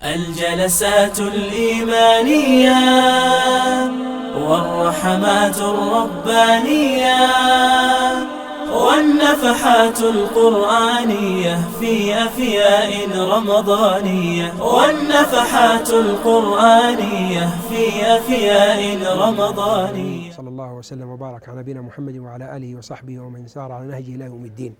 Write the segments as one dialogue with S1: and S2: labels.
S1: الجلسات الإيمانية والرحمات الربانية والنفحات القرآنية في أفياء رمضانية والنفحات القرآنية في أفياء رمضانية.
S2: صلى الله وسلم وبارك على نبينا محمد وعلى آله وصحبه ومن سار على نهجه إلى يوم الدين.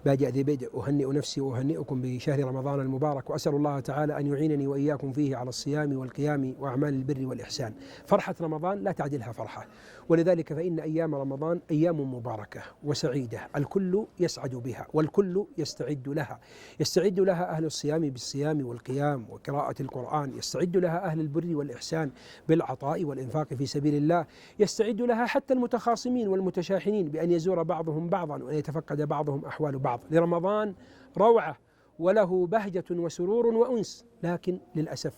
S2: بادئ ذي بدء أهنئ نفسي وأهنئكم بشهر رمضان المبارك، وأسأل الله تعالى أن يعينني وإياكم فيه على الصيام والقيام وأعمال البر والإحسان. فرحة رمضان لا تعدلها فرحة، ولذلك فإن أيام رمضان أيام مباركة وسعيدة الكل يسعد بها والكل يستعد لها. يستعد لها أهل الصيام بالصيام والقيام وقراءة القرآن، يستعد لها أهل البر والإحسان بالعطاء والإنفاق في سبيل الله، يستعد لها حتى المتخاصمين والمتشاحنين بأن يزور بعضهم بعضا وأن يتفقد بعضهم أحوال بعض. لرمضان روعة وله بهجة وسرور وأنس، لكن للأسف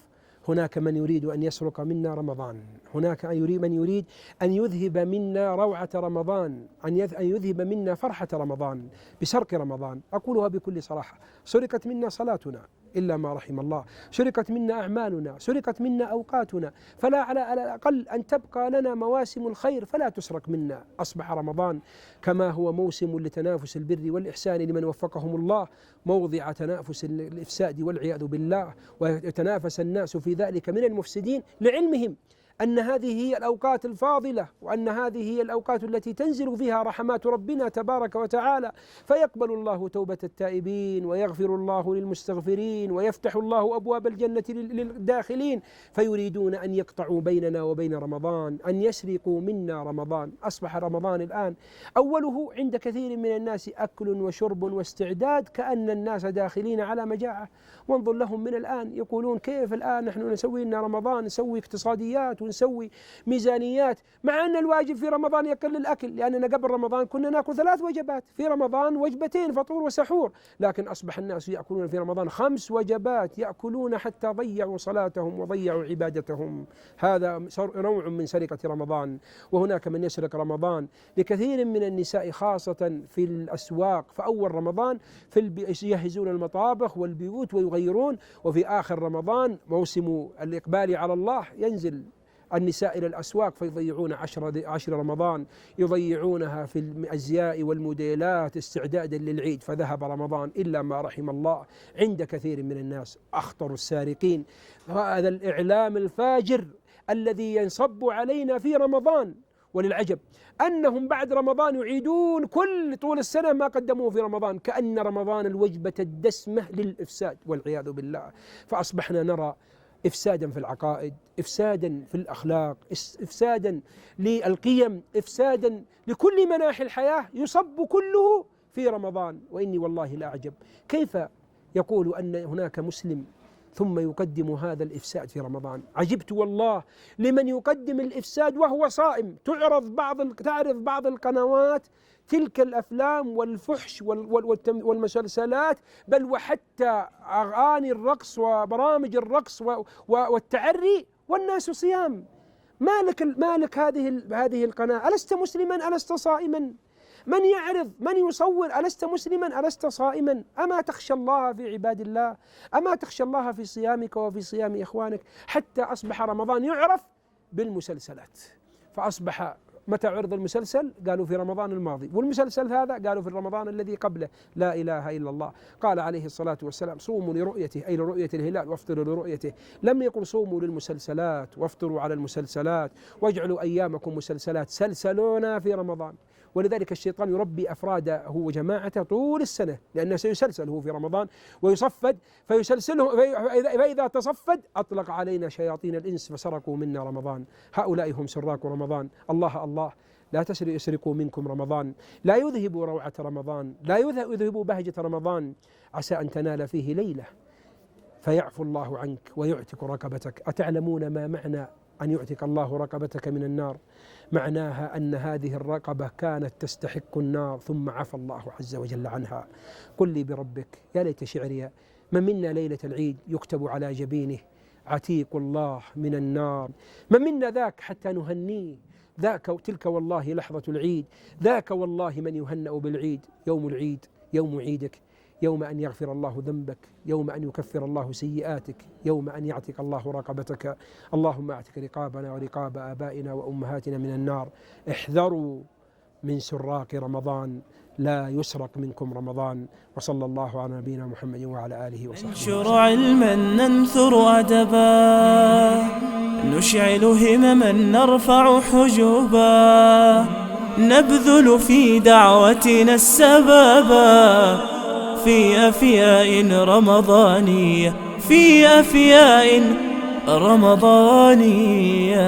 S2: هناك من يريد أن يسرق منا رمضان، هناك من يريد أن يذهب منا روعة رمضان، أن يذهب منا فرحة رمضان بسرق رمضان. أقولها بكل صراحة، سرقت منا صلاتنا إلا ما رحم الله، سرقت منا أعمالنا، سرقت منا أوقاتنا، فلا على الأقل أن تبقى لنا مواسم الخير فلا تسرق منا. أصبح رمضان كما هو موسم لتنافس البر والإحسان لمن وفقهم الله موضع تنافس الإفساد والعياذ بالله، ويتنافس الناس في ذلك من المفسدين لعلمهم أن هذه هي الأوقات الفاضلة، وأن هذه هي الأوقات التي تنزل فيها رحمات ربنا تبارك وتعالى، فيقبل الله توبة التائبين ويغفر الله للمستغفرين ويفتح الله أبواب الجنة للداخلين، فيريدون أن يقطعوا بيننا وبين رمضان، أن يسرقوا منا رمضان. أصبح رمضان الآن أوله عند كثير من الناس أكل وشرب واستعداد كأن الناس داخلين على مجاعة. وانظر لهم من الآن يقولون كيف الآن نحن نسوي لنا رمضان، نسوي اقتصاديات ونسوي ميزانيات، مع أن الواجب في رمضان يقل الأكل، لأننا قبل رمضان كنا نأكل 3 وجبات، في رمضان وجبتين فطور وسحور، لكن أصبح الناس يأكلون في رمضان 5 وجبات، يأكلون حتى ضيعوا صلاتهم وضيعوا عبادتهم. هذا نوع من سرقة رمضان. وهناك من يسرق رمضان لكثير من النساء خاصة في الأسواق، فأول رمضان يجهزون المطابخ والبيوت ويغيرون، وفي آخر رمضان موسم الإقبال على الله ينزل النساء إلى الأسواق فيضيعون 10 رمضان، يضيعونها في الأزياء والموديلات استعدادا للعيد، فذهب رمضان إلا ما رحم الله عند كثير من الناس. أخطر السارقين هذا الإعلام الفاجر الذي ينصب علينا في رمضان، وللعجب أنهم بعد رمضان يعيدون كل طول السنة ما قدموه في رمضان، كأن رمضان الوجبة الدسمة للإفساد والعياذ بالله. فأصبحنا نرى إفسادا في العقائد، إفسادا في الأخلاق، إفسادا للقيم، إفسادا لكل مناحي الحياة يصب كله في رمضان. وإني والله لا أعجب كيف يقول أن هناك مسلم ثم يقدم هذا الإفساد في رمضان. عجبت والله لمن يقدم الإفساد وهو صائم. تعرض بعض القنوات تلك الأفلام والفحش والمسلسلات، بل وحتى أغاني الرقص وبرامج الرقص والتعري، والناس صيام. مالك هذه القناة؟ ألست مسلما؟ ألست صائما؟ من يعرض؟ من يصور؟ ألست مسلما؟ ألست صائما؟ أما تخشى الله في عباد الله؟ أما تخشى الله في صيامك وفي صيام إخوانك؟ حتى أصبح رمضان يعرف بالمسلسلات، فأصبح متى عرض المسلسل قالوا في رمضان الماضي، والمسلسل هذا قالوا في رمضان الذي قبله. لا إله إلا الله. قال عليه الصلاة والسلام صوموا لرؤيته، أي لرؤية الهلال، وافطروا لرؤيته. لم يقل صوموا للمسلسلات وافطروا على المسلسلات واجعلوا أيامكم مسلسلات. سلسلونا في رمضان. ولذلك الشيطان يربي أفراده وجماعته طول السنة، لأنه سيسلسل هو في رمضان ويصفد، فإذا تصفد أطلق علينا شياطين الإنس فسرقوا منا رمضان. هؤلاء هم سراق رمضان. الله الله، لا يسرقوا منكم رمضان، لا يذهبوا روعة رمضان، لا يذهبوا بهجة رمضان. عسى أن تنال فيه ليلة فيعفو الله عنك ويعتق رقبتك. أتعلمون ما معنى أن يعتق الله رقبتك من النار؟ معناها أن هذه الرقبة كانت تستحق النار ثم عفى الله عز وجل عنها. قل لي بربك يا ليت شعري من منا ليلة العيد يكتب على جبينه عتيق الله من النار. من منا ذاك حتى نهنيه؟ تلك والله لحظة العيد، ذاك والله من يهنأ بالعيد. يوم العيد يوم عيدك يوم أن يغفر الله ذنبك، يوم أن يكفر الله سيئاتك، يوم أن يعتق الله رقبتك. اللهم اعتق رقابنا ورقاب آبائنا وأمهاتنا من النار. احذروا من سراق رمضان، لا يسرق منكم رمضان. وصلى الله على نبينا محمد وعلى آله وصحبه.
S1: ننشر علما ننثر أدبا، نشعل همما نرفع حجوبا، نبذل في دعوتنا السبابا في أفياء رمضانية، في أفياء رمضانية.